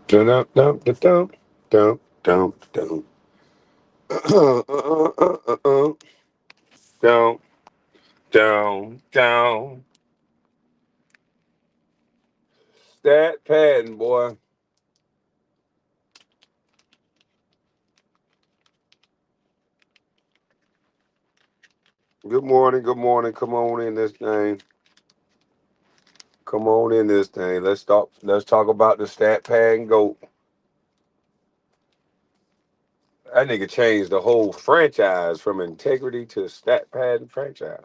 Dum dum dum dum dum dum dum. Down, down. Stat padding, boy. Good morning, good morning. Come on in this thing. Come on in this thing. Let's talk about the stat padding goat. That nigga changed the whole franchise from integrity to stat padding franchise.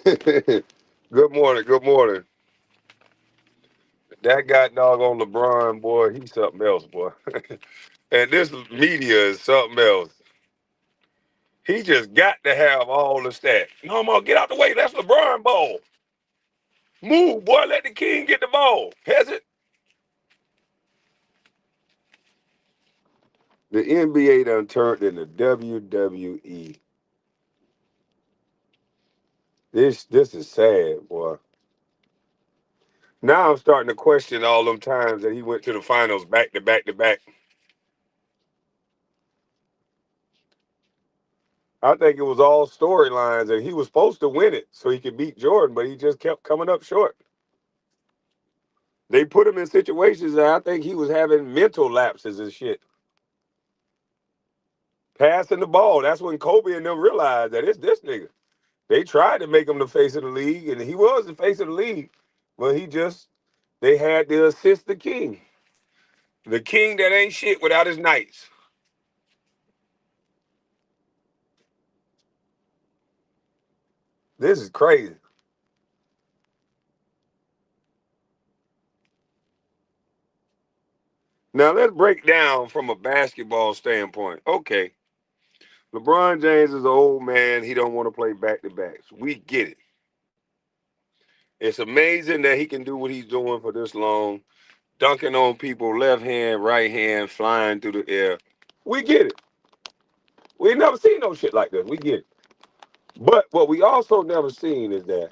Good morning, good morning. That guy dog on LeBron, boy, he's something else, boy. And this media is something else. He just got to have all the stats. No more, get out the way. That's LeBron ball. Move, boy. Let the king get the ball. Peasant. The NBA done turned into WWE. This is sad, boy. Now I'm starting to question all them times that he went to the finals back to back to back. I think it was all storylines, and he was supposed to win it so he could beat Jordan, but he just kept coming up short. They put him in situations that I think he was having mental lapses and shit. Passing the ball. That's when Kobe and them realized that it's this nigga. They tried to make him the face of the league, and he was the face of the league, but they had to assist the king. The king that ain't shit without his knights. This is crazy. Now let's break down from a basketball standpoint. Okay, LeBron James is an old man. He don't want to play back-to-backs. We get it. It's amazing that he can do what he's doing for this long, dunking on people left hand, right hand, flying through the air. We get it. We ain't never seen no shit like this. We get it. But what we also never seen is that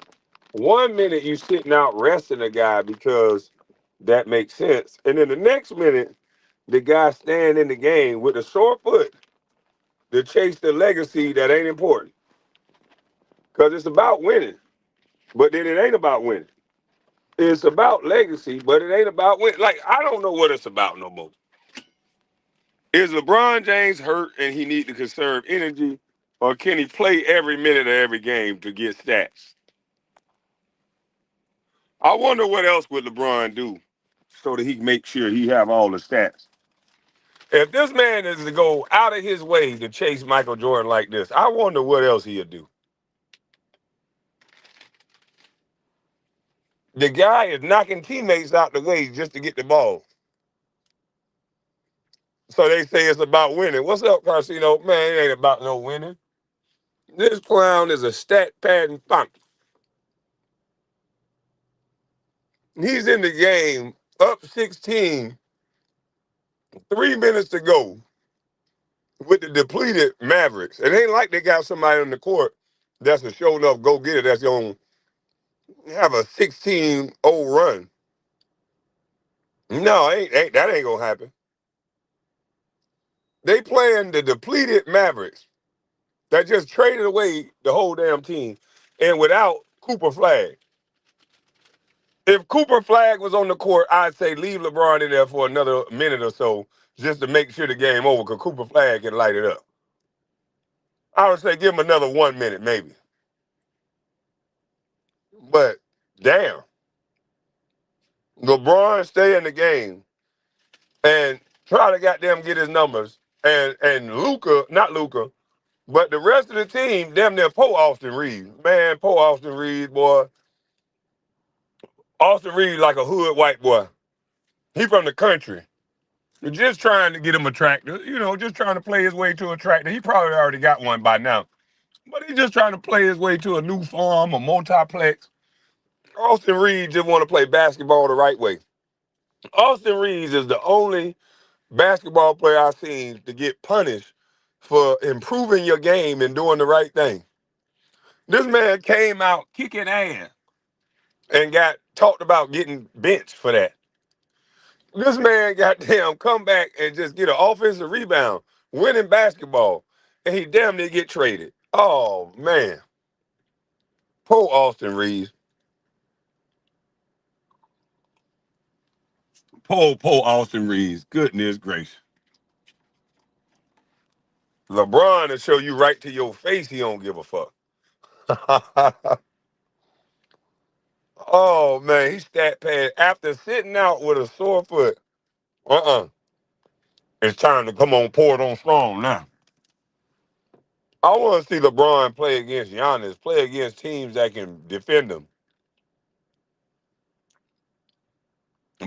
one minute you sitting out resting a guy because that makes sense, and then the next minute the guy stand in the game with a sore foot to chase the legacy that ain't important. Because it's about winning, but then it ain't about winning. It's about legacy, but it ain't about winning. Like, I don't know what it's about no more. Is LeBron James hurt and he need to conserve energy, or can he play every minute of every game to get stats? I wonder what else would LeBron do so that he can make sure he have all the stats. If this man is to go out of his way to chase Michael Jordan like this, I wonder what else he'll do. The guy is knocking teammates out the way just to get the ball. So they say it's about winning. What's up, Carcino? Man, it ain't about no winning. This clown is a stat padding funk. He's in the game, up 16, 3 minutes to go with the depleted Mavericks. It ain't like they got somebody on the court that's a show enough go getter that's going to have a 16-0 run. No, that ain't going to happen. They playing the depleted Mavericks that just traded away the whole damn team and without Cooper Flag. If Cooper Flag was on the court, I'd say leave LeBron in there for another minute or so just to make sure the game over because Cooper Flag can light it up. I would say give him another 1 minute maybe. But damn, LeBron stay in the game and try to goddamn get his numbers. And Luka, not Luka, but the rest of the team, damn near Austin Reeves. Man, Austin Reeves, boy. Austin Reeves like a hood white boy. He from the country. You're just trying to get him a tractor, just trying to play his way to a tractor. He probably already got one by now. But he's just trying to play his way to a new farm, a multiplex. Austin Reeves just want to play basketball the right way. Austin Reeves is the only basketball player I've seen to get punished for improving your game and doing the right thing. This man came out kicking ass and got talked about getting benched for that. This man goddamn come back and just get an offensive rebound, winning basketball, and he damn near get traded. Oh man. Poor Austin Reeves. Poor Austin Reeves. Goodness gracious. LeBron will show you right to your face he don't give a fuck. Oh man, he stat pad after sitting out with a sore foot. It's time to come on, pour it on strong now. I want to see LeBron play against Giannis, play against teams that can defend him.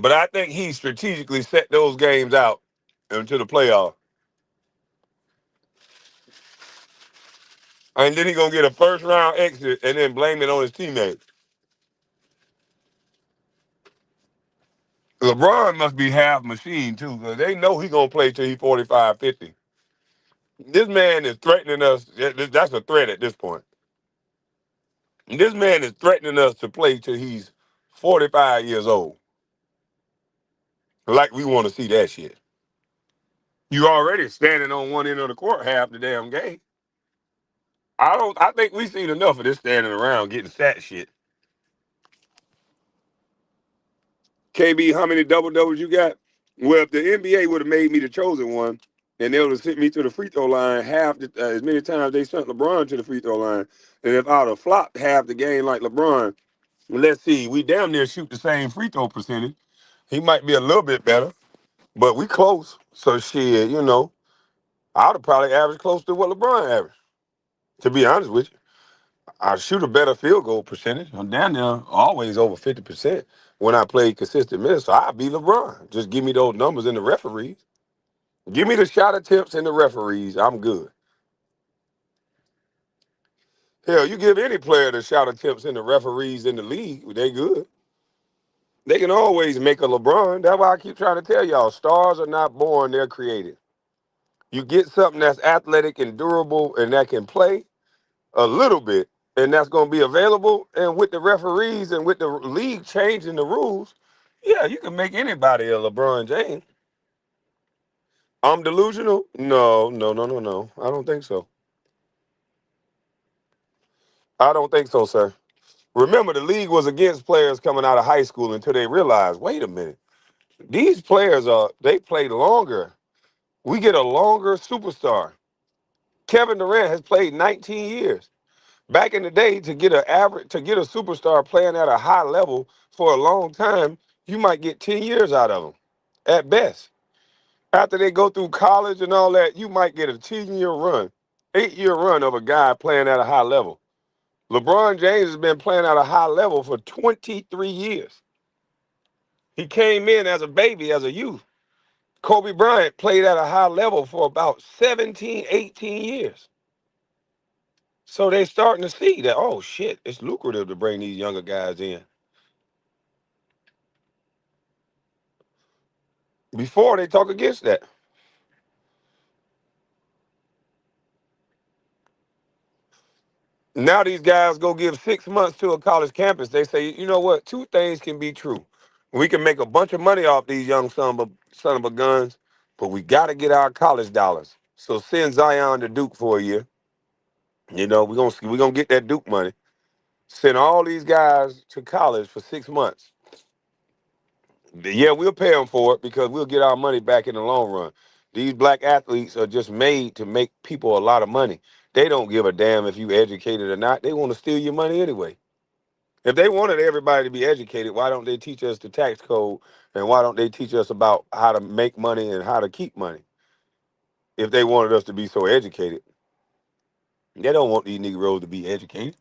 But I think he strategically set those games out into the playoffs. And then he gonna get a first round exit and then blame it on his teammates. LeBron must be half machine too, because they know he gonna play till he 45, 50. This man is threatening us. That's a threat at this point. This man is threatening us to play till he's 45 years old. Like we want to see that shit. You already standing on one end of the court half the damn game. I think we've seen enough of this standing around getting stat shit. KB, how many double doubles you got? Well, if the NBA would have made me the chosen one, and they would have sent me to the free throw line as many times they sent LeBron to the free throw line, and if I'd have flopped half the game like LeBron, let's see, we damn near shoot the same free throw percentage. He might be a little bit better, but we close. So shit, I'd have probably averaged close to what LeBron averaged. To be honest with you, I shoot a better field goal percentage. I'm down there always over 50% when I play consistent minutes. So I'd be LeBron. Just give me those numbers in the referees. Give me the shot attempts and the referees. I'm good. Hell, you give any player the shot attempts and the referees in the league, they good. They can always make a LeBron. That's why I keep trying to tell y'all, stars are not born, they're created. You get something that's athletic and durable and that can play a little bit, and that's going to be available. And with the referees and with the league changing the rules, yeah, you can make anybody a LeBron James. I'm delusional? No, no, no, no, no. I don't think so. I don't think so, sir. Remember, the league was against players coming out of high school until they realized, wait a minute, these players they play longer. We get a longer superstar. Kevin Durant has played 19 years. Back in the day, to get a superstar playing at a high level for a long time, you might get 10 years out of them, at best. After they go through college and all that, you might get a 10-year run, 8-year run of a guy playing at a high level. LeBron James has been playing at a high level for 23 years. He came in as a baby, as a youth. Kobe Bryant played at a high level for about 17, 18 years. So they're starting to see that, oh shit, it's lucrative to bring these younger guys in. Before they talk against that. Now these guys go give 6 months to a college campus. They say, you know what? Two things can be true. We can make a bunch of money off these young son of a guns, but we got to get our college dollars. So send Zion to Duke for a year. We're gonna get that Duke money. Send all these guys to college for 6 months. Yeah, we'll pay them for it because we'll get our money back in the long run. These black athletes are just made to make people a lot of money. They don't give a damn if you educated or not. They want to steal your money anyway. If they wanted everybody to be educated, why don't they teach us the tax code and why don't they teach us about how to make money and how to keep money? If they wanted us to be so educated. They don't want these Negroes to be educated.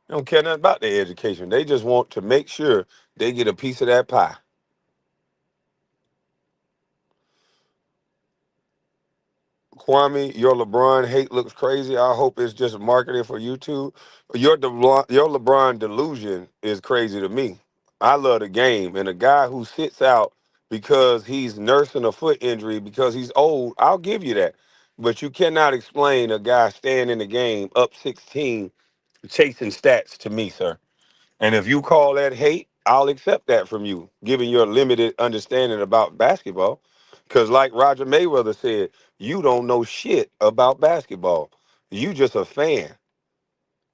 They don't care nothing about their education. They just want to make sure they get a piece of that pie. Kwame, your LeBron hate looks crazy. I hope it's just marketing for YouTube. Your LeBron delusion is crazy to me. I love the game, and a guy who sits out because he's nursing a foot injury because he's old. I'll give you that. But you cannot explain a guy staying in the game up 16 chasing stats to me, sir. And if you call that hate, I'll accept that from you, given your limited understanding about basketball. Because, like Roger Mayweather said, you don't know shit about basketball. You just a fan.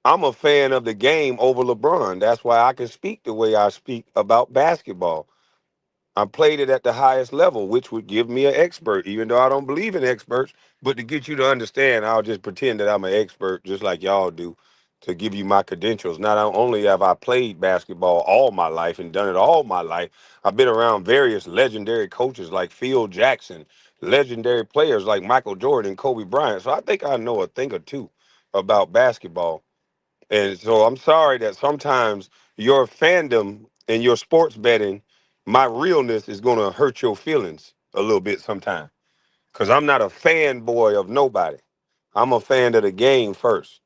I'm a fan of the game over LeBron. That's why I can speak the way I speak about basketball. I played it at the highest level, which would give me an expert, even though I don't believe in experts. But to get you to understand, I'll just pretend that I'm an expert, just like y'all do, to give you my credentials. Not only have I played basketball all my life and done it all my life, I've been around various legendary coaches like Phil Jackson, legendary players like Michael Jordan and Kobe Bryant. So I think I know a thing or two about basketball. And so I'm sorry that sometimes your fandom and your sports betting, my realness is going to hurt your feelings a little bit sometimes. Because I'm not a fanboy of nobody. I'm a fan of the game first.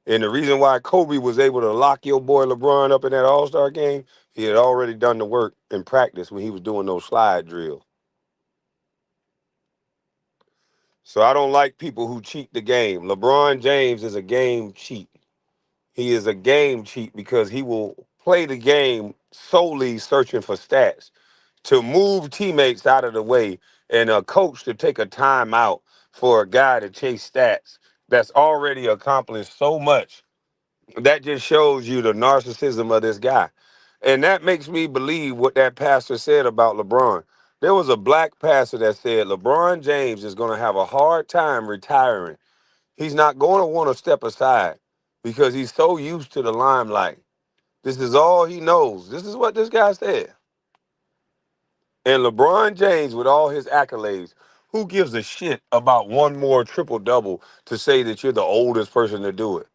And the reason why Kobe was able to lock your boy LeBron up in that All-Star game, he had already done the work in practice when he was doing those slide drills. So I don't like people who cheat the game. LeBron James is a game cheat. He is a game cheat because he will play the game solely searching for stats to move teammates out of the way and a coach to take a timeout for a guy to chase stats that's already accomplished so much. That just shows you the narcissism of this guy. And that makes me believe what that pastor said about LeBron. There was a black pastor that said LeBron James is going to have a hard time retiring. He's not going to want to step aside because he's so used to the limelight. This is all he knows. This is what this guy said. And LeBron James, with all his accolades, who gives a shit about one more triple double to say that you're the oldest person to do it?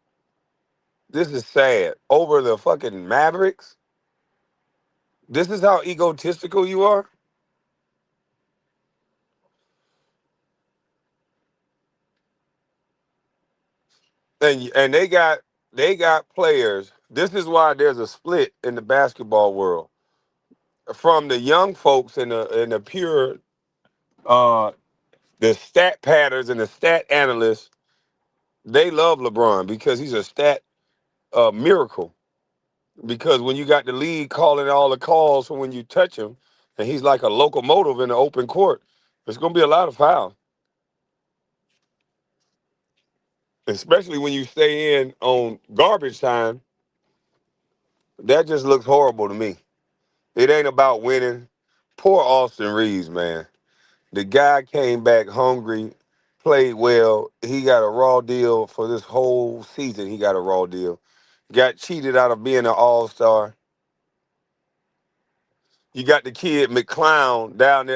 This is sad. Over the fucking Mavericks? This is how egotistical you are? And they got players. This is why there's a split in the basketball world. From the young folks and the pure uh the stat patters and the stat analysts, they love LeBron because he's a stat miracle. Because when you got the league calling all the calls for when you touch him, and he's like a locomotive in the open court, there's going to be a lot of fouls, especially when you stay in on garbage time. That just looks horrible to me. It ain't about winning. Poor Austin Reeves, man. The guy came back hungry, played well. He got a raw deal for this whole season. He got a raw deal. Got cheated out of being an all-star. You got the kid McLeod down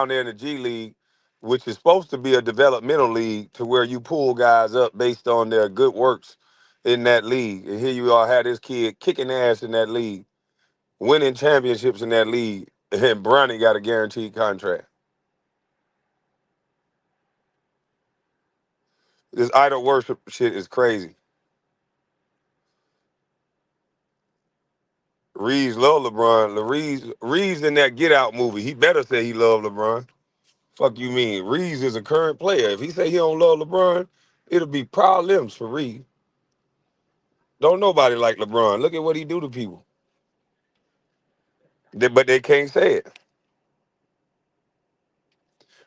there in the G League, which is supposed to be a developmental league to where you pull guys up based on their good works in that league. And here you are, had this kid kicking ass in that league, winning championships in that league, and Bronny got a guaranteed contract. This idol worship shit is crazy. Reeves love LeBron. Reeves in that Get Out movie, he better say he love LeBron. Fuck you mean? Reeves is a current player. If he say he don't love LeBron, it'll be problems for Reeves. Don't nobody like LeBron. Look at what he do to people. But they can't say it.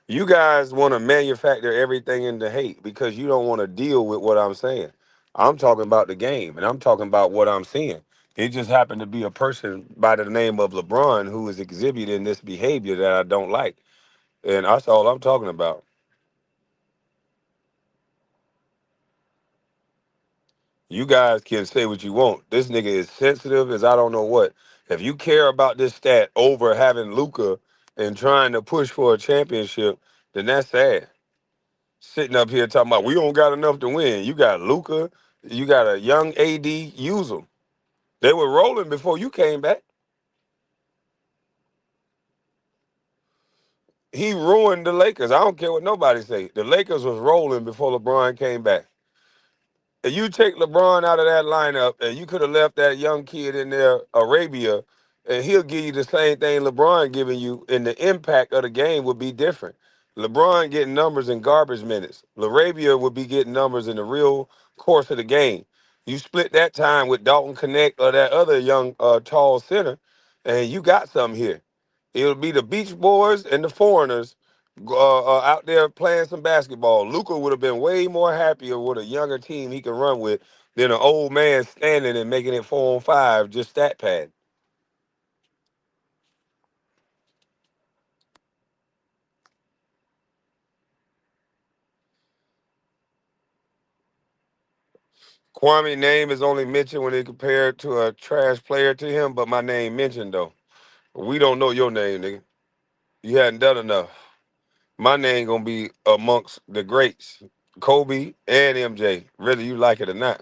You guys want to manufacture everything into hate because you don't want to deal with what I'm saying. I'm talking about the game, and I'm talking about what I'm seeing. It just happened to be a person by the name of LeBron who is exhibiting this behavior that I don't like. And that's all I'm talking about. You guys can say what you want. This nigga is sensitive as I don't know what. If you care about this stat over having Luca and trying to push for a championship, then that's sad. Sitting up here talking about we don't got enough to win. You got Luca, you got a young AD. Use them. They were rolling before you came back. He ruined the Lakers. I don't care what nobody say. The Lakers was rolling before LeBron came back. If you take LeBron out of that lineup and you could have left that young kid in there, Arabia, and he'll give you the same thing LeBron giving you, and the impact of the game would be different. LeBron getting numbers in garbage minutes. LaRavia would be getting numbers in the real course of the game. You split that time with Dalton Connect or that other young tall center, and you got something here. It'll be the Beach Boys and the Foreigners out there playing some basketball. Luca would have been way more happier with a younger team he could run with than an old man standing and making it 4-on-5 just stat pad. Kwame name is only mentioned when they compare it to a trash player to him, but my name mentioned though. We don't know your name, nigga. You hadn't done enough. My name gonna be amongst the greats, Kobe and MJ, whether you like it or not.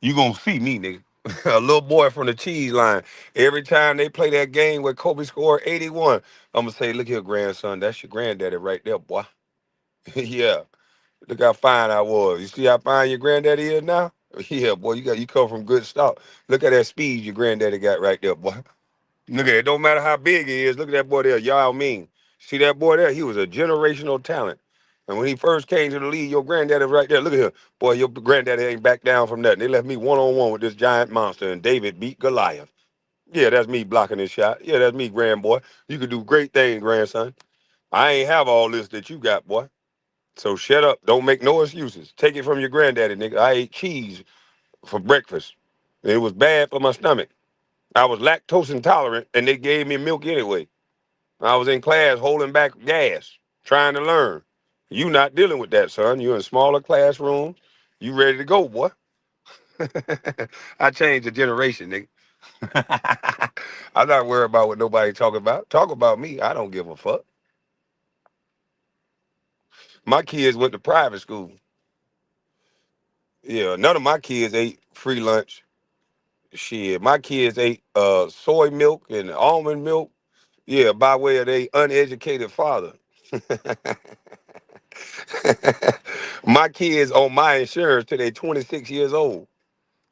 You gonna see me, nigga. A little boy from the cheese line. Every time they play that game where Kobe scored 81, I'm gonna say, look here, grandson, that's your granddaddy right there, boy. Yeah. Look how fine I was. You see how fine your granddaddy is now? Yeah, boy, you come from good stock. Look at that speed your granddaddy got right there, boy. Look at it. Don't matter how big he is. Look at that boy there, Yao Ming. See that boy there? He was a generational talent. And when he first came to the league, your granddaddy was right there. Look at him. Boy, your granddaddy ain't back down from that. They left me one-on-one with this giant monster, and David beat Goliath. Yeah, that's me blocking this shot. Yeah, that's me, grandboy. You could do great things, grandson. I ain't have all this that you got, boy. So shut up. Don't make no excuses. Take it from your granddaddy, nigga. I ate cheese for breakfast. It was bad for my stomach. I was lactose intolerant, and they gave me milk anyway. I was in class holding back gas, trying to learn. You not dealing with that, son. You in smaller classrooms. You ready to go, boy. I changed the generation, nigga. I'm not worried about what nobody talk about. Talk about me. I don't give a fuck. My kids went to private school. Yeah, none of my kids ate free lunch. Shit, my kids ate soy milk and almond milk. Yeah, by way of their uneducated father. My kids on my insurance till they 26 years old.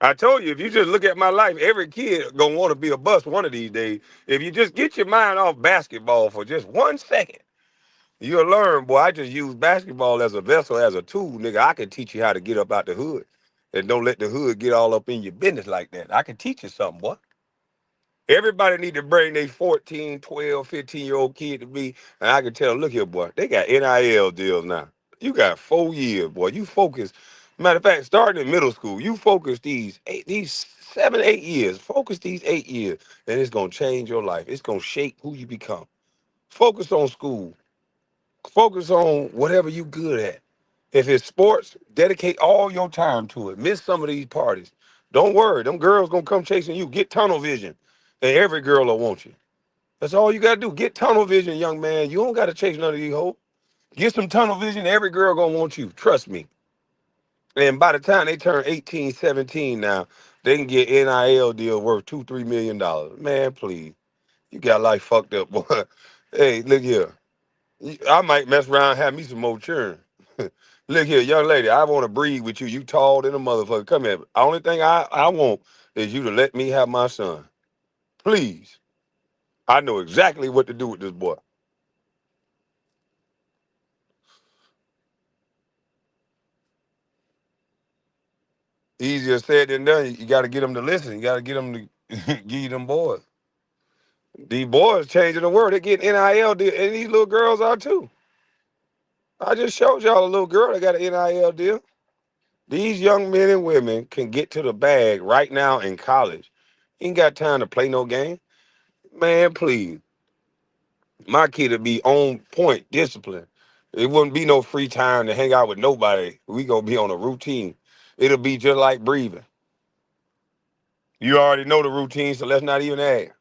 I told you, if you just look at my life, every kid gonna want to be a bust one of these days. If you just get your mind off basketball for just 1 second, you'll learn, boy. I just use basketball as a vessel, as a tool, nigga. I can teach you how to get up out the hood. And don't let the hood get all up in your business like that. I can teach you something, boy. Everybody need to bring their 14, 12, 15-year-old kid to me, and I can tell them, look here, boy, they got NIL deals now. You got 4 years, boy. You focus. Matter of fact, starting in middle school, you focus these 7, 8 years. Focus these 8 years, and it's gonna change your life. It's gonna shape who you become. Focus on school. Focus on whatever you good at. If it's sports, dedicate all your time to it. Miss some of these parties. Don't worry, them girls gonna come chasing you. Get tunnel vision, and every girl will want you. That's all you gotta do. Get tunnel vision, young man. You don't gotta chase none of these hoes. Get some tunnel vision. Every girl gonna want you. Trust me. And by the time they turn 18, 17 now, they can get NIL deal worth $2, $3 million. Man, please. You got life fucked up, boy. Hey, look here. I might mess around and have me some more churn. Look here, young lady, I want to breed with you. You tall than a motherfucker. Come here. Only thing I want is you to let me have my son. Please. I know exactly what to do with this boy. Easier said than done. You got to get them to listen. You got to get them to give you them boys. These boys changing the world. They getting NIL deal, and these little girls are too. I just showed y'all a little girl that got an NIL deal. These young men and women can get to the bag right now in college. Ain't got time to play no game. Man, please. My kid would be on point, discipline. It wouldn't be no free time to hang out with nobody. We gonna be on a routine. It'll be just like breathing. You already know the routine, so let's not even ask.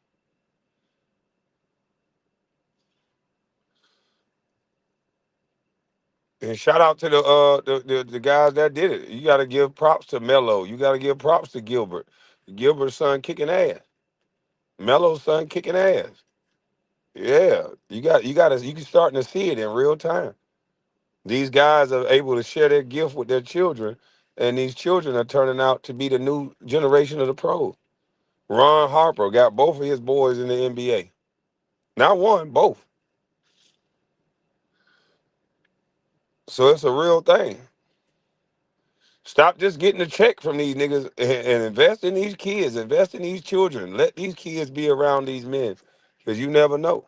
And shout out to the guys that did it. You gotta give props to Melo. You gotta give props to Gilbert. Gilbert's son kicking ass. Melo's son kicking ass. Yeah. You can starting to see it in real time. These guys are able to share their gift with their children, and these children are turning out to be the new generation of the pros. Ron Harper got both of his boys in the NBA. Not one, both. So it's a real thing. Stop just getting a check from these niggas and invest in these kids, invest in these children. Let these kids be around these men because you never know.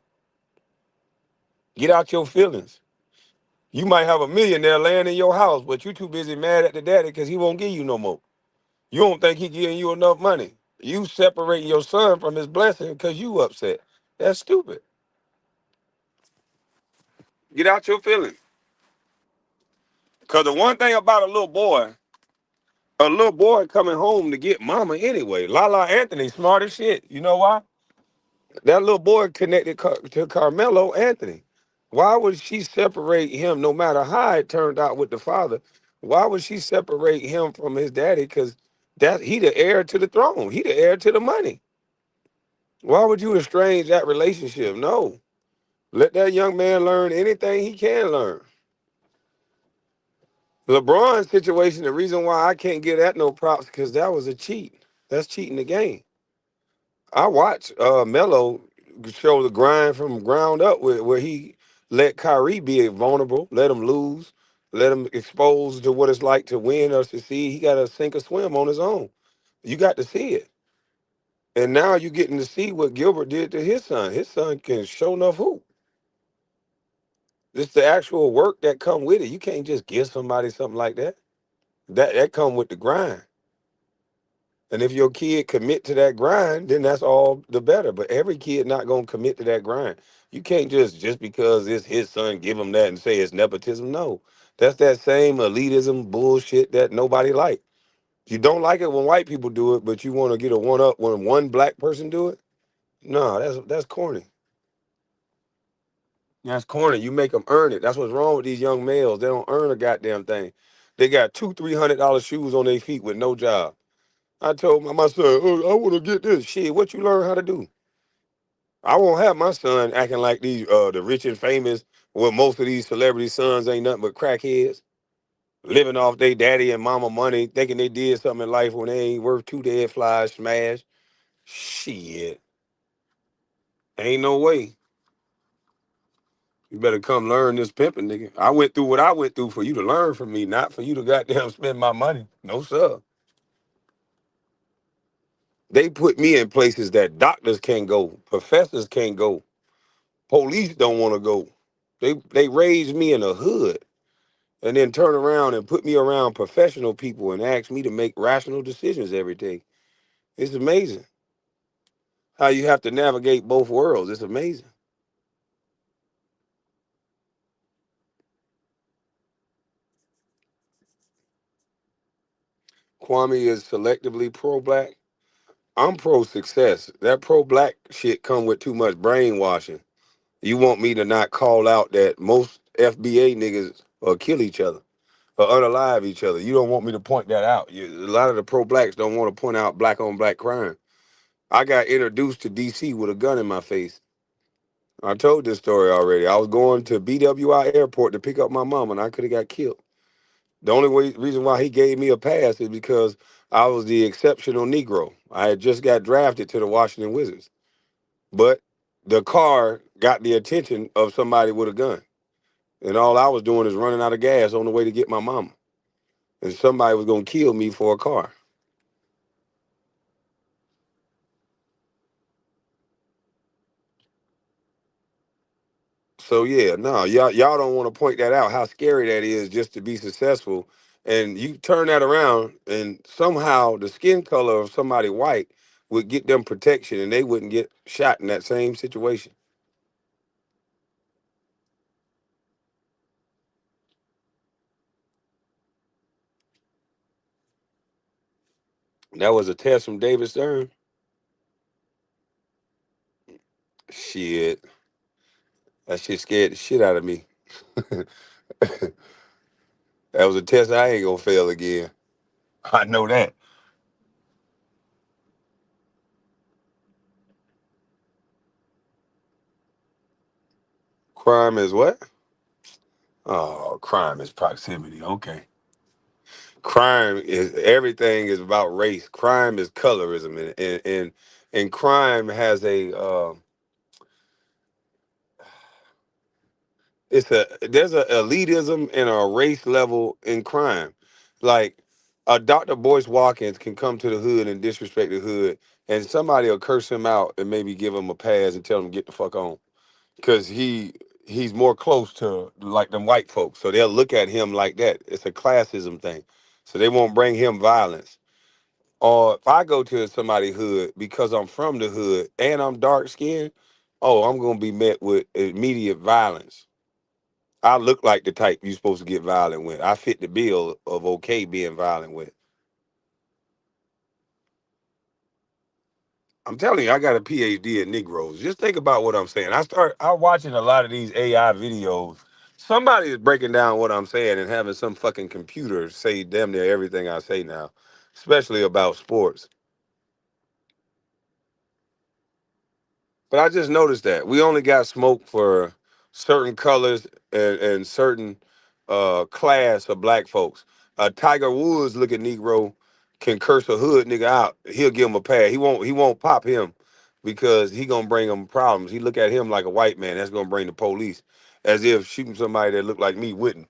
Get out your feelings. You might have a millionaire laying in your house, but you too busy mad at the daddy because he won't give you no more. You don't think he giving you enough money. You separating your son from his blessing because you upset. That's stupid. Get out your feelings. Because the one thing about a little boy coming home to get mama anyway. Lala Anthony, smart as shit. You know why? That little boy connected to Carmelo Anthony. Why would she separate him no matter how it turned out with the father? Why would she separate him from his daddy? Because he the heir to the throne. He the heir to the money. Why would you estrange that relationship? No. Let that young man learn anything he can learn. LeBron's situation, the reason why I can't give that no props, because that was a cheat. That's cheating the game. I watched Melo show the grind from ground up where he let Kyrie be vulnerable, let him lose, let him exposed to what it's like to win or succeed. He got to sink or swim on his own. You got to see it. And now you're getting to see what Gilbert did to his son. His son can show enough hoop. It's the actual work that come with it. You can't just give somebody something like that. That come with the grind. And if your kid commit to that grind, then that's all the better. But every kid not gonna commit to that grind. You can't just because it's his son give him that and say it's nepotism. No, that's that same elitism bullshit that nobody like. You don't like it when white people do it, but you want to get a one up when one black person do it. No, that's corny. That's corny. You make them earn it. That's what's wrong with these young males. They don't earn a goddamn thing. They got $200-300 shoes on their feet with no job. I told my son, oh, I want to get this. Shit, what you learn how to do? I won't have my son acting like these the rich and famous, well, most of these celebrity sons ain't nothing but crackheads, living off their daddy and mama money, thinking they did something in life when they ain't worth two dead flies smashed. Shit. Ain't no way. You better come learn this pimping, nigga. I went through what I went through for you to learn from me, not for you to goddamn spend my money. No, sir. They put me in places that doctors can't go, professors can't go, police don't want to go. They raised me in the hood and then turn around and put me around professional people and ask me to make rational decisions every day. It's amazing how you have to navigate both worlds. It's amazing. Kwame is selectively pro-black. I'm pro-success. That pro-black shit come with too much brainwashing. You want me to not call out that most FBA niggas kill each other or unalive each other. You don't want me to point that out. A lot of the pro-blacks don't want to point out black on black crime. I got introduced to DC with a gun in my face. I told this story already. I was going to BWI airport to pick up my mom and I could have got killed. The only reason why he gave me a pass is because I was the exceptional Negro. I had just got drafted to the Washington Wizards. But the car got the attention of somebody with a gun. And all I was doing is running out of gas on the way to get my mama. And somebody was going to kill me for a car. So yeah, no, y'all don't want to point that out how scary that is just to be successful, and you turn that around, and somehow the skin color of somebody white would get them protection, and they wouldn't get shot in that same situation. That was a test from David Stern. Shit, that shit scared the shit out of me. That was a test I ain't gonna fail again. I know that. Crime is what? Oh, crime is proximity. Okay. Crime is everything is about race. Crime is colorism, and crime has a there's a elitism and a race level in crime. Like a Dr. Boyce Watkins can come to the hood and disrespect the hood, and somebody will curse him out and maybe give him a pass and tell him to get the fuck on, because he's more close to like them white folks, so they'll look at him like that. It's a classism thing, so they won't bring him violence. Or if I go to somebody's hood because I'm from the hood and I'm dark skinned, oh, I'm gonna be met with immediate violence. I look like the type you're supposed to get violent with. I fit the bill of okay being violent with. I'm telling you, I got a PhD in Negroes. Just think about what I'm saying. I'm watching a lot of these AI videos. Somebody is breaking down what I'm saying and having some fucking computer say damn near everything I say now, especially about sports. But I just noticed that we only got smoke for certain colors and certain class of black folks. Tiger Woods looking Negro can curse a hood nigga out. He'll give him a pass. He won't pop him because he gonna bring him problems. He look at him like a white man. That's gonna bring the police. As if shooting somebody that look like me wouldn't.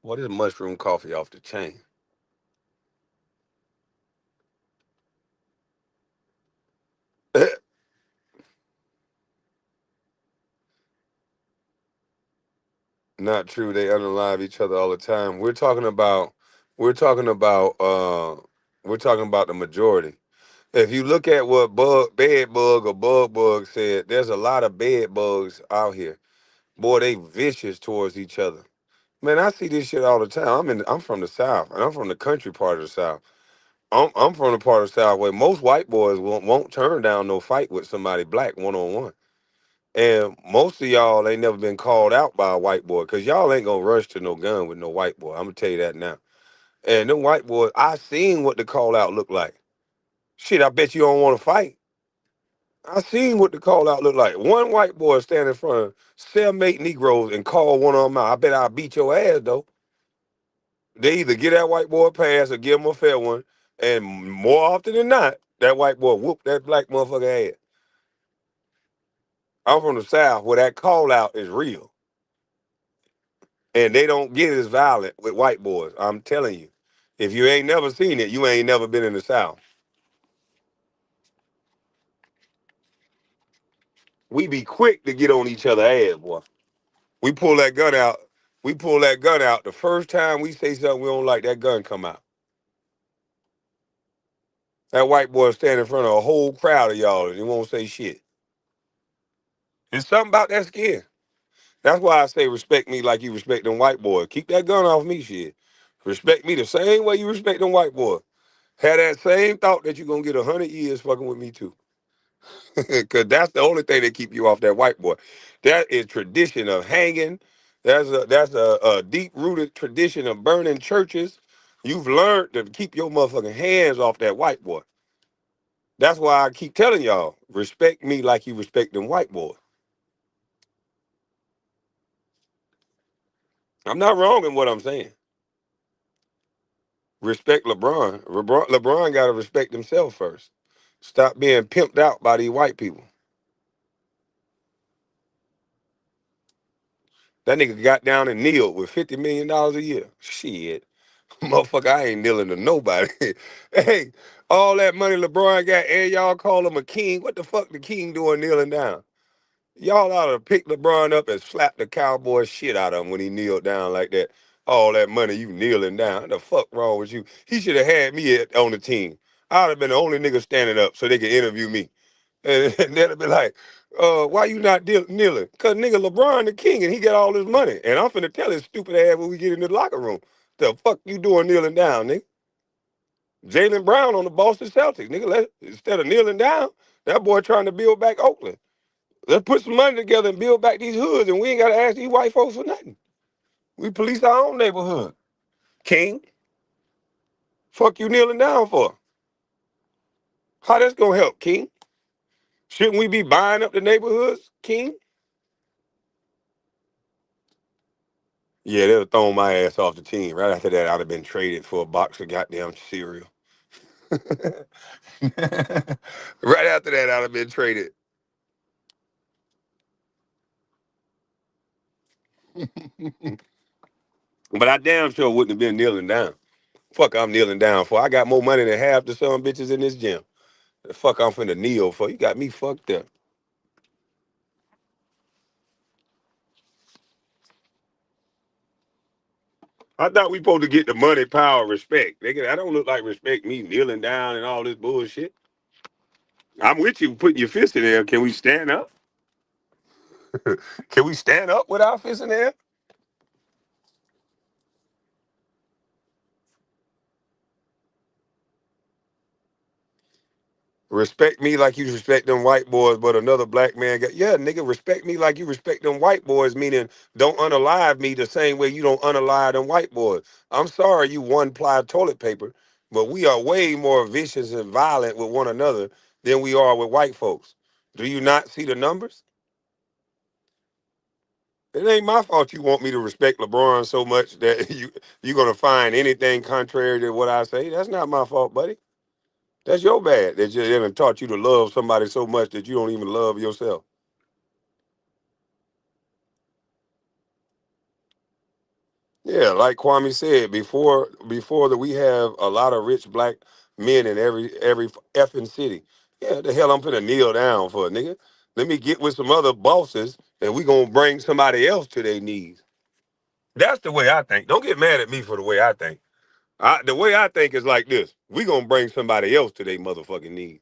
What is mushroom coffee off the chain? Not true. They unalive each other all the time. We're talking about we're talking about the majority. If you look at what bed bug or bug said, there's a lot of bed bugs out here. Boy, they vicious towards each other. Man, I see this shit all the time. I'm from the South, and I'm from the country part of the South. I'm from the part of the South where most white boys won't turn down no fight with somebody black one on one. And most of y'all ain't never been called out by a white boy, because y'all ain't gonna rush to no gun with no white boy. I'm gonna tell you that now. And them white boys, I seen what the call out looked like. Shit, I bet you don't want to fight. I seen what the call out looked like. One white boy stand in front of cellmate Negroes and call one of them out. I bet I'll beat your ass though. They either get that white boy a pass or give him a fair one. And more often than not, that white boy whoop that black motherfucker ass. I'm from the South where that call out is real. And they don't get as violent with white boys. I'm telling you. If you ain't never seen it, you ain't never been in the South. We be quick to get on each other ass, boy. We pull that gun out. We pull that gun out. The first time we say something we don't like, that gun come out. That white boy stand in front of a whole crowd of y'all and he won't say shit. It's something about that skin. That's why I say respect me like you respect them white boys. Keep that gun off me, shit. Respect me the same way you respect them white boys. Have that same thought that you're gonna get 100 years fucking with me too. Cause that's the only thing that keep you off that white boy. That is tradition of hanging. That's a deep rooted tradition of burning churches. You've learned to keep your motherfucking hands off that white boy. That's why I keep telling y'all, respect me like you respect them white boys. I'm not wrong in what I'm saying. Respect LeBron. LeBron got to respect himself first. Stop being pimped out by these white people. That nigga got down and kneeled with $50 million a year. Shit. Motherfucker, I ain't kneeling to nobody. Hey, all that money LeBron got, and y'all call him a king. What the fuck the king doing kneeling down? Y'all ought to pick LeBron up and slap the cowboy shit out of him when he kneeled down like that. All that money, you kneeling down. What the fuck wrong with you? He should have had me on the team. I'd have been the only nigga standing up so they could interview me. And they'd be like, why you not kneeling? Because nigga LeBron the king and he got all this money. And I'm finna tell his stupid ass when we get in the locker room. The fuck you doing kneeling down, nigga? Jalen Brown on the Boston Celtics, nigga. Instead of kneeling down, that boy trying to build back Oakland. Let's put some money together and build back these hoods, and we ain't got to ask these white folks for nothing. We police our own neighborhood. King, fuck you kneeling down for? How that's gonna help, King? Shouldn't we be buying up the neighborhoods, King? Yeah, they'll throw my ass off the team. Right after that, I'd have been traded for a box of goddamn cereal. Right after that, I'd have been traded. But I damn sure wouldn't have been kneeling down. Fuck, I'm kneeling down for. I got more money than half the some bitches in this gym. The fuck, I'm finna kneel for. You got me fucked up. I thought we supposed to get the money, power, respect. Nigga, I don't look like respect me kneeling down and all this bullshit. I'm with you putting your fist in there. Can we stand up? Can we stand up with our fists in there? Respect me like you respect them white boys, but another black man got, yeah, nigga, respect me like you respect them white boys, meaning don't unalive me the same way you don't unalive them white boys. I'm sorry you one ply toilet paper, but we are way more vicious and violent with one another than we are with white folks. Do you not see the numbers? It ain't my fault you want me to respect LeBron so much that you're gonna find anything contrary to what I say. That's not my fault, buddy. That's your bad that they done taught you to love somebody so much that you don't even love yourself. Yeah, like Kwame said before that we have a lot of rich black men in every effing city. Yeah, the hell I'm finna kneel down for, nigga. Let me get with some other bosses and we gonna bring somebody else to their knees. That's the way I think. Don't get mad at me for the way I think. The way I think is like this. We gonna bring somebody else to their motherfucking knees.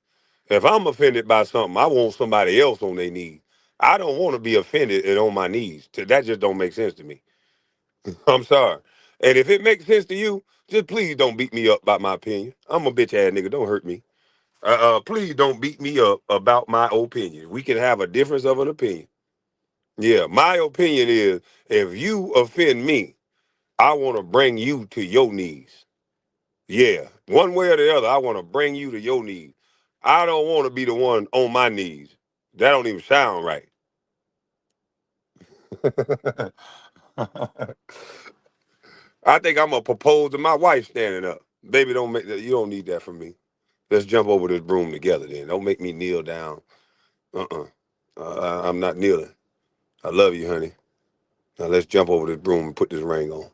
If I'm offended by something, I want somebody else on their knees. I don't want to be offended and on my knees. That just don't make sense to me. I'm sorry. And if it makes sense to you, just please don't beat me up about my opinion. I'm a bitch ass nigga. Don't hurt me. Please don't beat me up about my opinion. We can have a difference of an opinion. Yeah, my opinion is if you offend me, I want to bring you to your knees. Yeah, one way or the other, I want to bring you to your knees. I don't want to be the one on my knees. That don't even sound right. I think I'm gonna propose to my wife standing up. Baby, don't make that. You don't need that from me. Let's jump over this broom together. Then don't make me kneel down. Uh-uh. I'm not kneeling. I love you, honey. Now let's jump over this broom and put this ring on.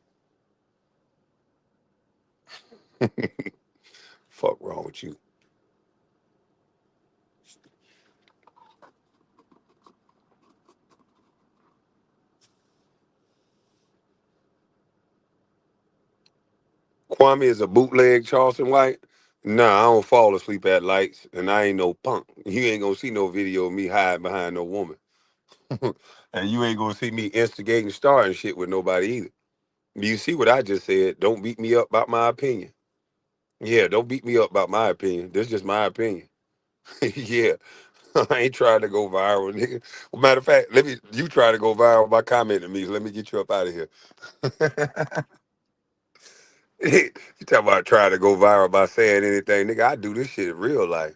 Fuck wrong with you. Kwame is a bootleg Charleston White. Nah, I don't fall asleep at lights, and I ain't no punk. You ain't gonna see no video of me hiding behind no woman. And you ain't gonna see me instigating starting shit with nobody either. You see what I just said? Don't beat me up about my opinion. Yeah, don't beat me up about my opinion. This is just my opinion. Yeah, I ain't trying to go viral, nigga. Well, matter of fact, let me. You try to go viral by commenting me. So let me get you up out of here. You talking about trying to go viral by saying anything, nigga? I do this shit in real life.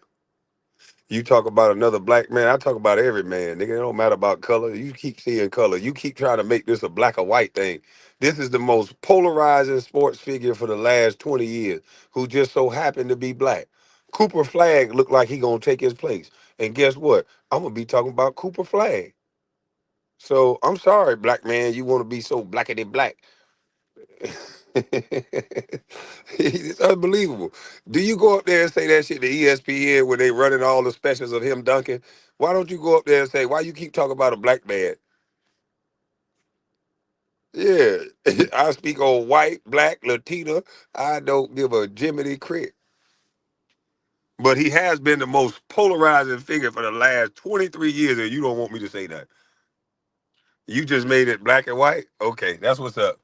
You talk about another black man, I talk about every man, nigga. It don't matter about color. You keep seeing color. You keep trying to make this a black or white thing. This is the most polarizing sports figure for the last 20 years who just so happened to be black. Cooper Flag looked like he gonna take his place. And guess what? I'm gonna be talking about Cooper Flag. So I'm sorry, black man, you wanna be so blackety black. It's unbelievable. Do you go up there and say that shit to ESPN when they running all the specials of him dunking? Why don't you go up there and say, why you keep talking about a black man? Yeah, I speak on white, black, Latina. I don't give a Jiminy crick. But he has been the most polarizing figure for the last 23 years, and you don't want me to say that. You just made it black and white? Okay, that's what's up.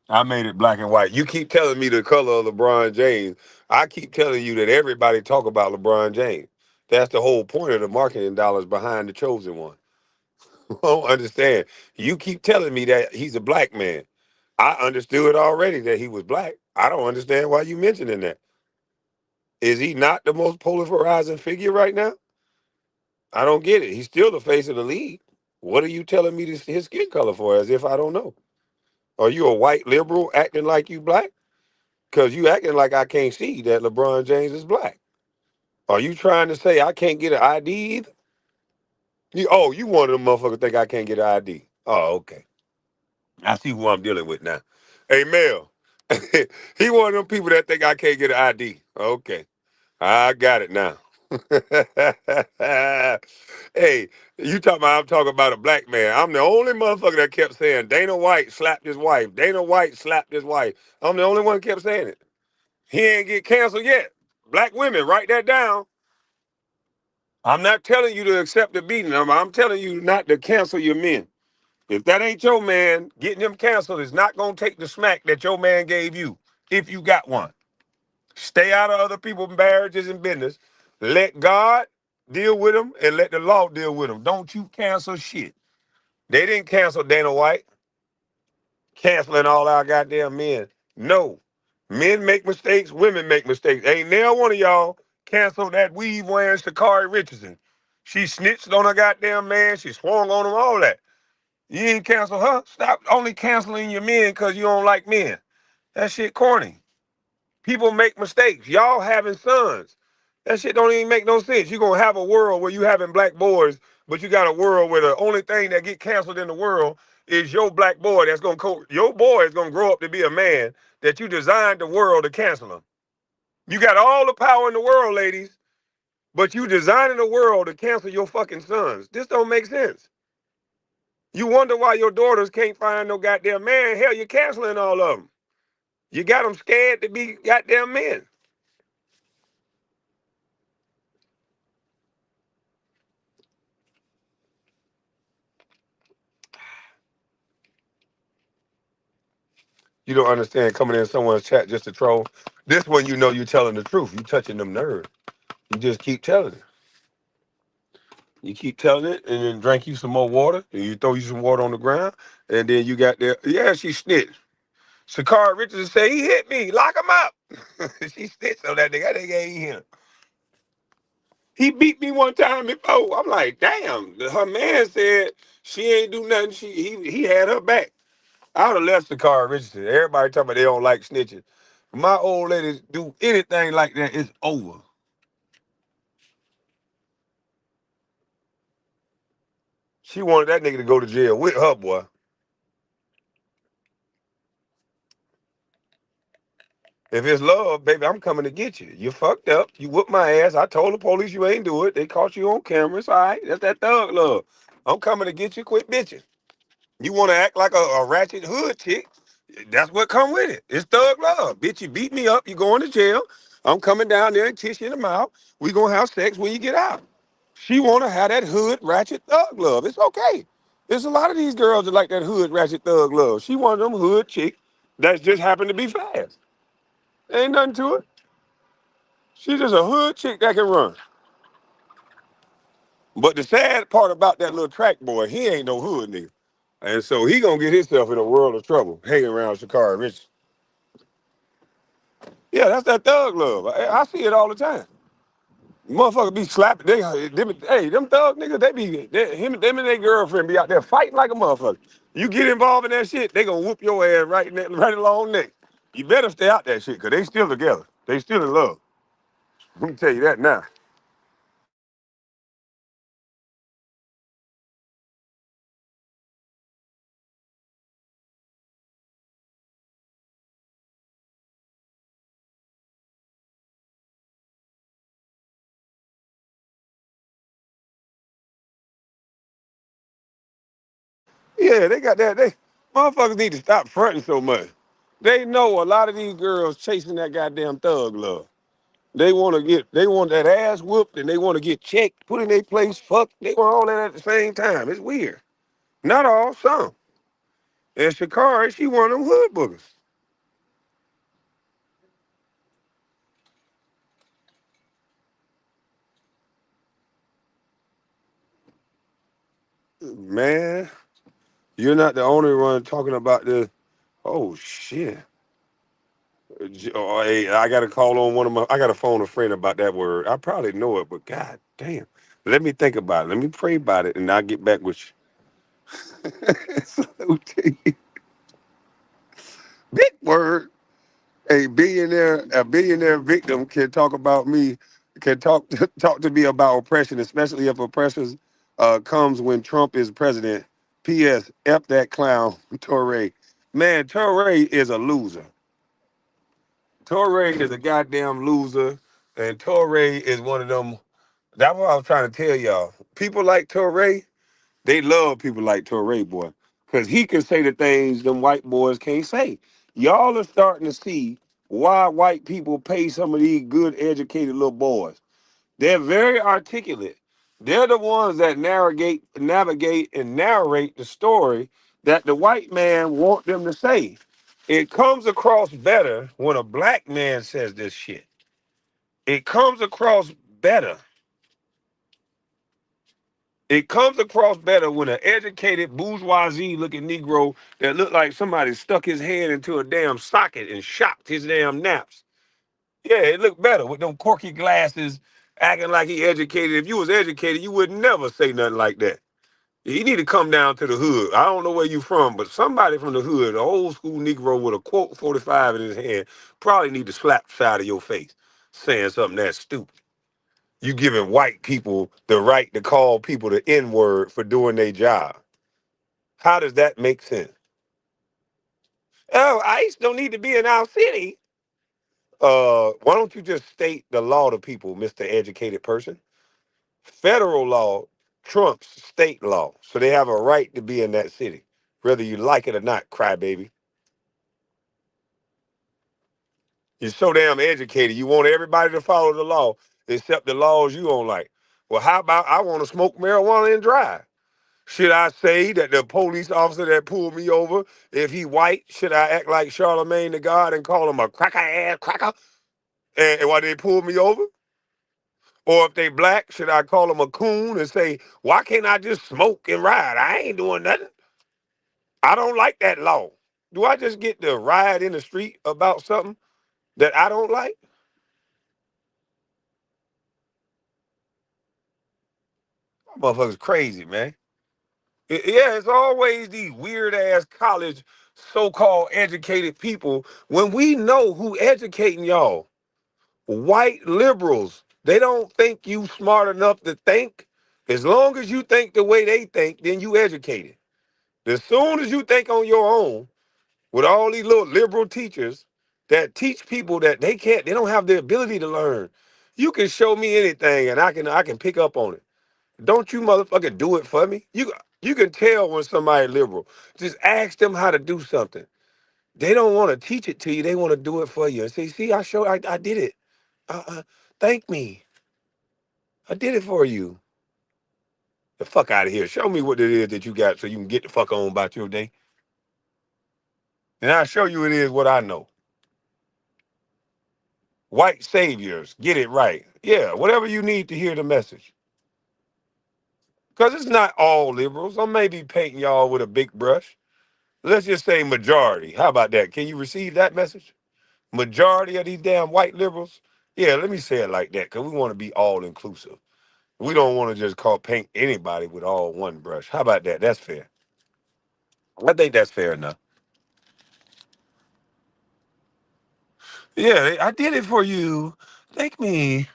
I made it black and white. You keep telling me the color of LeBron James. I keep telling you that everybody talk about LeBron James. That's the whole point of the marketing dollars behind the chosen one. I don't understand. You keep telling me that he's a black man. I understood already that he was black. I don't understand why you mentioning that. Is he not the most polarizing figure right now? I don't get it. He's still the face of the league. What are you telling me his skin color for? As if I don't know. Are you a white liberal acting like you black? Because you acting like I can't see that LeBron James is black. Are you trying to say I can't get an ID either? You one of them motherfuckers think I can't get an ID. Oh, okay. I see who I'm dealing with now. Hey, Mel. He one of them people that think I can't get an ID. Okay. I got it now. Hey, I'm talking about a black man. I'm the only motherfucker that kept saying Dana White slapped his wife. Dana White slapped his wife. I'm the only one that kept saying it. He ain't get canceled yet. Black women, write that down. I'm not telling you to accept the beating. I'm telling you not to cancel your men. If that ain't your man, getting them canceled is not going to take the smack that your man gave you, if you got one. Stay out of other people's marriages and business. Let God deal with them and let the law deal with them. Don't you cancel shit. They didn't cancel Dana White, canceling all our goddamn men. No. Men make mistakes, women make mistakes. Ain't now one of y'all canceled that weave wearing Sha'Carri Richardson. She snitched on her goddamn man. She swung on him, all that. You ain't cancel her. Stop only canceling your men because you don't like men. That shit corny. People make mistakes. Y'all having sons. That shit don't even make no sense. You're going to have a world where you having black boys, but you got a world where the only thing that get canceled in the world is your black boy that's going to, your boy is going to grow up to be a man that you designed the world to cancel him. You got all the power in the world, ladies, but you designing the world to cancel your fucking sons. This don't make sense. You wonder why your daughters can't find no goddamn man. Hell, you're canceling all of them. You got them scared to be goddamn men. You don't understand coming in someone's chat just to troll. This one, you know you telling the truth. You touching them nerves. You just keep telling it. You keep telling it, and then drink you some more water, and you throw you some water on the ground, and then you got there. Yeah, she snitched. Sha'Carri Richardson say he hit me. Lock him up. She snitched on that nigga. That nigga ain't him. He beat me one time before. I'm like, damn. Her man said she ain't do nothing. He had her back. I would have left Sha'Carri Richardson. Everybody talking about they don't like snitching. My old lady do anything like that, it's over. She wanted that nigga to go to jail with her, boy. If it's love, baby, I'm coming to get you. You fucked up. You whooped my ass. I told the police you ain't do it. They caught you on camera. It's all right. That's that thug love. I'm coming to get you. Quit bitching. You want to act like a ratchet hood chick? That's what come with it. It's thug love. Bitch, you beat me up. You going to jail. I'm coming down there and kiss you in the mouth. We gonna have sex when you get out. She want to have that hood ratchet thug love. It's okay. There's a lot of these girls that like that hood ratchet thug love. She one of them hood chicks that just happen to be fast. Ain't nothing to it. She's just a hood chick that can run. But the sad part about that little track boy, he ain't no hood nigga. And so he gonna get himself in a world of trouble hanging around Sha'Carri Richardson. Yeah, that's that thug love. I see it all the time. Motherfucker be slapping. Them thug niggas, them and their girlfriend be out there fighting like a motherfucker. You get involved in that shit, they gonna whoop your ass right along neck. You better stay out that shit, cause they still together. They still in love. Let me tell you that now. Yeah, they got that. They motherfuckers need to stop fronting so much. They know a lot of these girls chasing that goddamn thug love. They want that ass whooped and they want to get checked, put in their place, fucked. They want all that at the same time. It's weird. Not all, some. And Sha'Carri, she one of them hood boogers. Man, you're not the only one talking about this. Oh shit. Oh, hey, I gotta call on one of my I gotta phone a friend about that word. I probably know it, but god damn. Let me think about it. Let me pray about it, and I'll get back with you. Salute to you. Big word. A billionaire victim can talk about me, can talk talk to me about oppression, especially if oppression comes when Trump is president. P.S. F that clown, Torre. Man, Torre is a loser. Torre is a goddamn loser, and Torre is one of them. That's what I was trying to tell y'all. People like Torre, they love people like Torre, boy, because he can say the things them white boys can't say. Y'all are starting to see why white people pay some of these good, educated little boys. They're very articulate. They're the ones that navigate, and narrate the story that the white man want them to say. It comes across better when a black man says this shit. It comes across better. It comes across better when an educated bourgeoisie looking Negro that looked like somebody stuck his hand into a damn socket and shocked his damn naps. Yeah, it looked better with them corky glasses, acting like he educated. If you was educated, you would never say nothing like that. You need to come down to the hood. I don't know where you from, but somebody from the hood, an old school Negro with a quote 45 in his hand, probably need to slap the side of your face saying something that stupid. You giving white people the right to call people the N-word for doing their job. How does that make sense? Oh, ICE don't need to be in our city. Why don't you just state the law to people, Mr. Educated Person? Federal law trumps state law, so they have a right to be in that city, whether you like it or not, crybaby. You're so damn educated. You want everybody to follow the law except the laws you don't like. Well, how about I want to smoke marijuana and drive? Should I say that the police officer that pulled me over, if he white, should I act like Charlemagne the God and call him a cracker ass cracker? And why they pulled me over? Or if they black, should I call them a coon and say, why can't I just smoke and ride? I ain't doing nothing. I don't like that law. Do I just get to ride in the street about something that I don't like? Motherfuckers crazy, man. Yeah, it's always these weird ass college so-called educated people when we know who educating y'all. White liberals. They don't think you smart enough to think. As long as you think the way they think, then you educated. As soon as you think on your own, with all these little liberal teachers that teach people that they don't have the ability to learn. You can show me anything and I can pick up on it. Don't you motherfucker do it for me? You can tell when somebody liberal. Just ask them how to do something. They don't want to teach it to you. They want to do it for you and say, see, I did it. Thank me. I did it for you. The fuck out of here. Show me what it is that you got so you can get the fuck on about your day. And I'll show you it is what I know. White saviors, get it right. Yeah, whatever you need to hear the message. Because it's not all liberals. I may be painting y'all with a big brush. Let's just say majority. How about that? Can you receive that message? Majority of these damn white liberals? Yeah, let me say it like that because we want to be all inclusive. We don't want to just paint anybody with all one brush. How about that? That's fair. I think that's fair enough. Yeah, I did it for you. Thank me.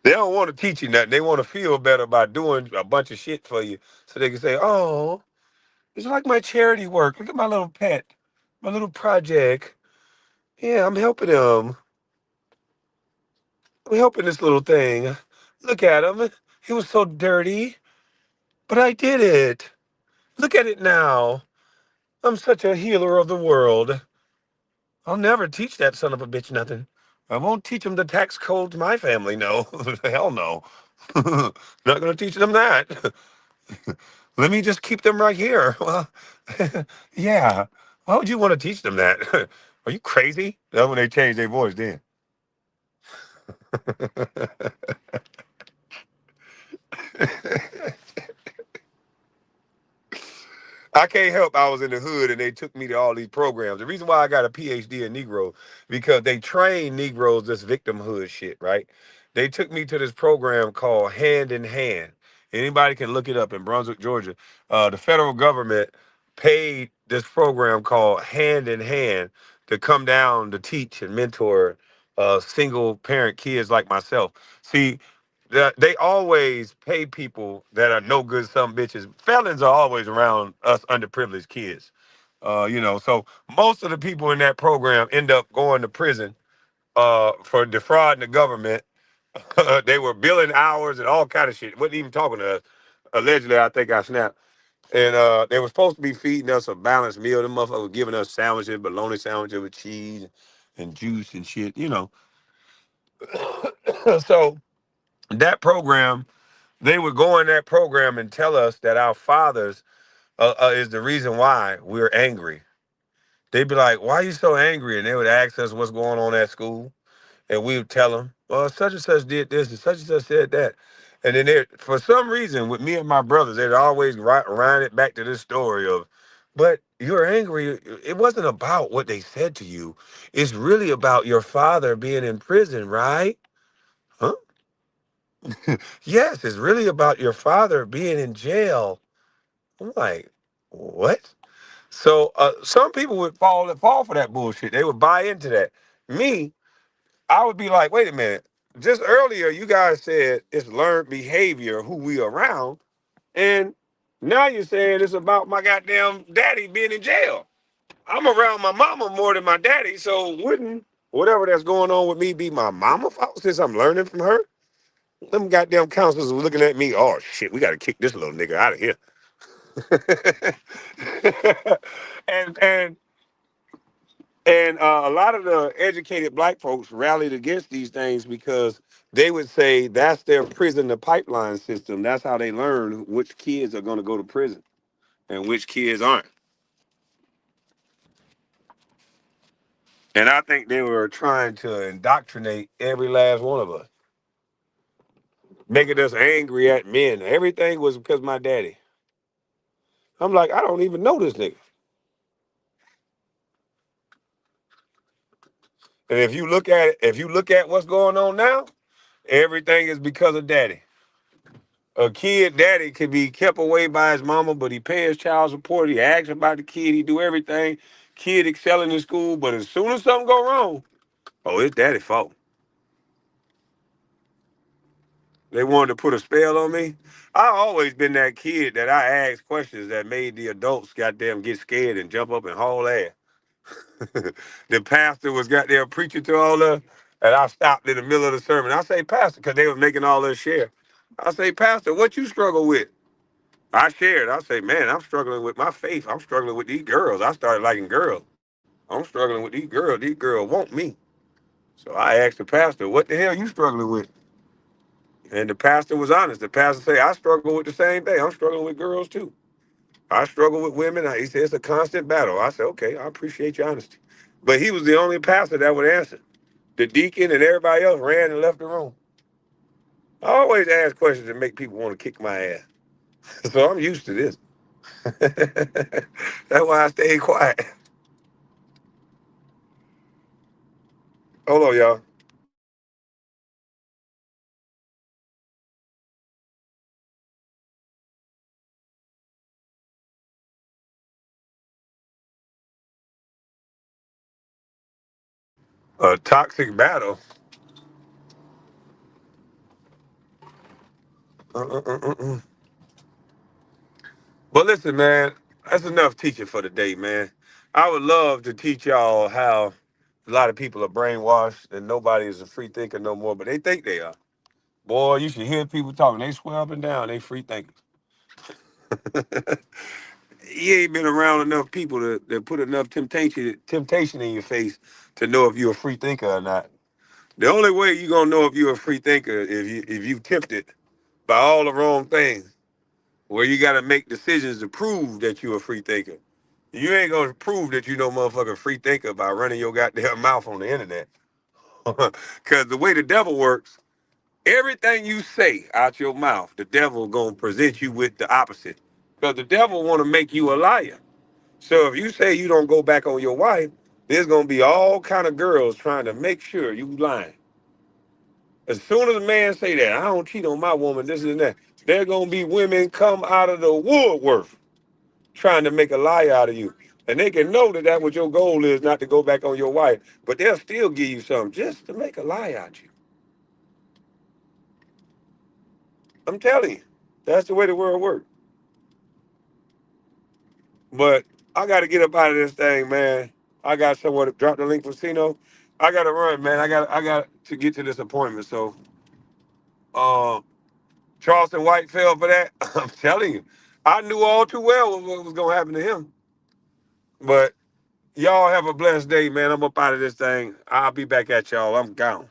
They don't want to teach you nothing. They want to feel better by doing a bunch of shit for you so they can say, oh, it's like my charity work. Look at my little pet, my little project. Yeah, I'm helping him. I'm helping this little thing. Look at him. He was so dirty, but I did it. Look at it now. I'm such a healer of the world. I'll never teach that son of a bitch nothing. I won't teach him the tax code to my family. No, hell no. Not going to teach them that. Let me just keep them right here. Well, yeah. Why would you want to teach them that? Are you crazy? That's when they change their voice then. I can't help. I was in the hood and they took me to all these programs. The reason why I got a PhD in Negro because they train Negroes this victimhood shit, right? They took me to this program called Hand in Hand. Anybody can look it up in Brunswick, Georgia. The federal government paid this program called Hand in Hand to come down to teach and mentor single parent kids like myself. See, they always pay people that are no good some bitches. Felons are always around us underprivileged kids. So most of the people in that program end up going to prison for defrauding the government. They were billing hours and all kind of shit. Wasn't even talking to us. Allegedly, I think I snapped. And they were supposed to be feeding us a balanced meal. The motherfucker was giving us sandwiches, bologna sandwiches with cheese and juice and shit. So that program they would go in that program and tell us that our fathers is the reason why we're angry. They'd be like, "Why are you so angry?" And they would ask us what's going on at school, and we would tell them, "Well, such and such did this, and such said that." And then for some reason, with me and my brothers, they'd always round it back to this story of, "But you're angry. It wasn't about what they said to you. It's really about your father being in prison, right?" Huh? Yes, it's really about your father being in jail. I'm like, what? So some people would fall for that bullshit. They would buy into that. Me, I would be like, wait a minute. Just earlier, you guys said it's learned behavior, who we around, and now you're saying it's about my goddamn daddy being in jail. I'm around my mama more than my daddy, so wouldn't whatever that's going on with me be my mama fault since I'm learning from her? Them goddamn counselors were looking at me. Oh shit, we got to kick this little nigga out of here. and a lot of the educated black folks rallied against these things because they would say that's their prison to pipeline system. That's how they learn which kids are going to go to prison and which kids aren't. And I think they were trying to indoctrinate every last one of us, making us angry at men. Everything was because my daddy. I'm like, I don't even know this nigga. And if you look at what's going on now, everything is because of daddy. A kid daddy can be kept away by his mama, but he pays child support. He asks about the kid. He do everything. Kid excelling in school, but as soon as something go wrong, oh, it's daddy's fault. They wanted to put a spell on me. I always been that kid that I asked questions that made the adults goddamn get scared and jump up and haul ass. The pastor was goddamn preaching to all us, and I stopped in the middle of the sermon. I say, Pastor, because they was making all this share. I say, Pastor, what you struggle with? I shared. I say, man, I'm struggling with my faith. I'm struggling with these girls. I started liking girls. I'm struggling with these girls. These girls want me. So I asked the pastor, what the hell you struggling with? And the pastor was honest. The pastor said, I struggle with the same thing. I'm struggling with girls too. I struggle with women. He said, it's a constant battle. I said, okay, I appreciate your honesty. But he was the only pastor that would answer. The deacon and everybody else ran and left the room. I always ask questions that make people want to kick my ass. So I'm used to this. That's why I stay quiet. Hold on, y'all. A toxic battle. Uh. But listen, man, that's enough teaching for the day, man. I would love to teach y'all how a lot of people are brainwashed and nobody is a free thinker no more, but they think they are. Boy, you should hear people talking. They swear up and down they free thinkers. You ain't been around enough people that put enough temptation in your face to know if you're a free thinker or not. The only way you're gonna know if you're a free thinker if you tempted by all the wrong things, where you gotta make decisions to prove that you're a free thinker. You ain't gonna prove that you no motherfucking free thinker by running your goddamn mouth on the internet. Cause the way the devil works, everything you say out your mouth, the devil gonna present you with the opposite. Because the devil want to make you a liar. So if you say you don't go back on your wife, there's gonna be all kind of girls trying to make sure you lying. As soon as a man say that, I don't cheat on my woman, this and that, there gonna be women come out of the woodwork trying to make a lie out of you. And they can know that that's what your goal is, not to go back on your wife, but they'll still give you something just to make a lie out of you. I'm telling you, that's the way the world works. But I got to get up out of this thing, man. I got somewhere to drop the link for Sino. I got to run, man. I got to get to this appointment. So, uh, Charleston White fell for that. I'm telling you, I knew all too well what was gonna happen to him. But y'all have a blessed day, man. I'm up out of this thing. I'll be back at y'all. I'm gone.